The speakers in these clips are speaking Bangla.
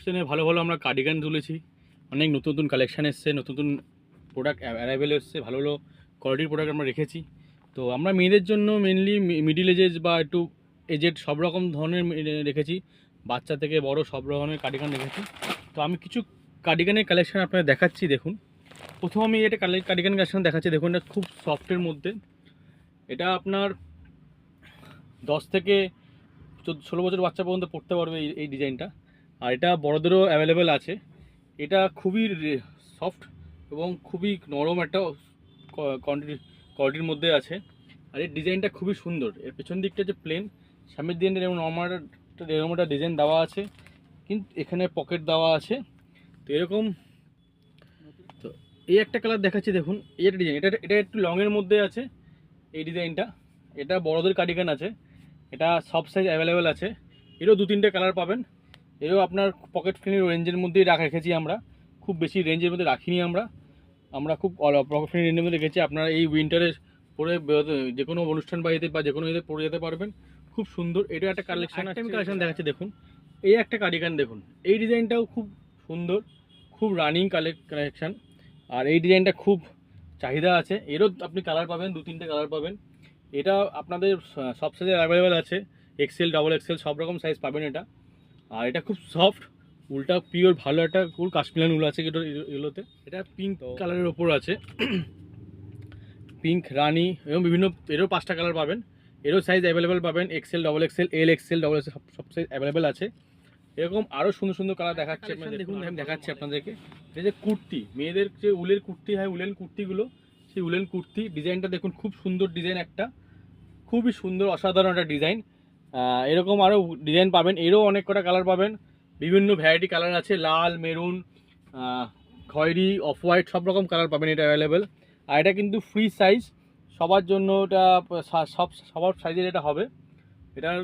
কালেকশনে ভালো ভালো আমরা কার্ডিগান তুলেছি। অনেক নতুন নতুন কালেকশান এসছে, নতুন নতুন প্রোডাক্ট অ্যারাইভেল এসছে, ভালো ভালো কোয়ালিটির প্রোডাক্ট আমরা রেখেছি। তো আমরা মেয়েদের জন্য মেনলি মিডিল এজেস বা একটু এজেড সব রকম ধরনের রেখেছি, বাচ্চা থেকে বড় সব রকমের কার্ডিগান রেখেছি। তো আমি কিছু কার্ডিগানের কালেকশান আপনাদের দেখাচ্ছি। দেখুন, প্রথম আমি এটা কার্ডিগান কালেকশান দেখাচ্ছি। দেখুন, এটা খুব সফটের মধ্যে। এটা আপনার 10 থেকে 16 বছর বাচ্চা পর্যন্ত পড়তে পারবে এই ডিজাইনটা। আর এটা বড়দেরও অ্যাভেলেবেল আছে। এটা খুবই সফট এবং খুবই নরম একটা কোয়ালিটির মধ্যে আছে। আর এর ডিজাইনটা খুবই সুন্দর। এর পেছন দিকটা যে প্লেন, সামনের দিকটা যেমন নর্মাল এরকম একটা ডিজাইন দেওয়া আছে, কিন্তু এখানে পকেট দেওয়া আছে। তো এরকম, তো এই একটা কালার দেখাচ্ছি। দেখুন, এই একটা ডিজাইন, এটা একটু লংয়ের মধ্যে আছে এই ডিজাইনটা। এটা বড়দের কার্ডিগান আছে, এটা সব সাইজ অ্যাভেলেবেল আছে। এরও 2-3টে কালার পাবেন। এরও আপনার পকেট ফ্রেন্ডলি রেঞ্জের মধ্যেই রেখেছি আমরা, খুব বেশি রেঞ্জের মধ্যে রাখিনি আমরা খুব পকেট ফ্রেন্ডলি রেঞ্জের মধ্যে রেখেছি। আপনারা এই উইন্টারে পরে যে কোনো অনুষ্ঠান বাড়িতে বা যে কোনো ইয়েতে পরে যেতে পারবেন, খুব সুন্দর। এটা একটা কালেকশন দেখাচ্ছি। দেখুন, এই একটা কার্ডিগান দেখুন, এই ডিজাইনটাও খুব সুন্দর, খুব রানিং কালেকশান। আর এই ডিজাইনটা খুব চাহিদা আছে। এরও আপনি কালার পাবেন, 2-3টে কালার পাবেন। এটা আপনাদের সব সাইজে অ্যাভেলেবেল আছে, এক্সেল, ডবল এক্সেল সব রকম সাইজ পাবেন এটা। আর এটা খুব সফট, উলটা পিওর ভালো একটা উল, কাশ্মীরান উল আছে এগুলোতে। এটা পিঙ্ক কালারের ওপর আছে, পিঙ্ক, রানি এবং বিভিন্ন, এরও 5টা কালার পাবেন। এরও সাইজ অ্যাভেলেবেল পাবেন, XL, double XL, L XL, double XL সব সাইজ অ্যাভেলেবেল আছে। এরকম আরও সুন্দর সুন্দর কালার দেখাচ্ছে। দেখুন, আমি দেখাচ্ছি আপনাদেরকে। এই যে কুর্তি, মেয়েদের যে উলের কুর্তি হয়, উলেন কুর্তিগুলো, সেই উলেন কুর্তি ডিজাইনটা দেখুন, খুব সুন্দর ডিজাইন একটা, খুবই সুন্দর অসাধারণ একটা ডিজাইন। এরকম আরও ডিজাইন পাবেন, এরও অনেক কটা কালার পাবেন, বিভিন্ন ভ্যারাইটি কালার আছে, লাল, মেরুন, খয়েরি, অফ হোয়াইট সব রকম কালার পাবেন এটা অ্যাভেলেবেল। আর এটা কিন্তু ফ্রি সাইজ সবার জন্য, এটা সবার সাইজের এটা হবে। এটার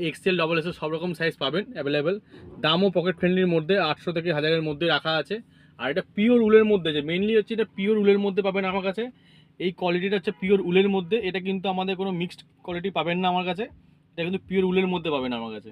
এক্সেল, ডবল এক্সেল সব রকম সাইজ পাবেন অ্যাভেলেবেল। দামও পকেট ফ্রেন্ডলির মধ্যে 800 থেকে 1000-এর মধ্যে রাখা আছে। আর এটা পিওর উলের মধ্যে, যে মেনলি হচ্ছে এটা পিওর উলের মধ্যে পাবেন আমার কাছে। এই কোয়ালিটিটা হচ্ছে পিওর উলের মধ্যে, এটা কিন্তু আমাদের কোনো মিক্সড কোয়ালিটি পাবেন না আমার কাছে, এটা কিন্তু পিওর উলের মধ্যে পাবেন আমার কাছে।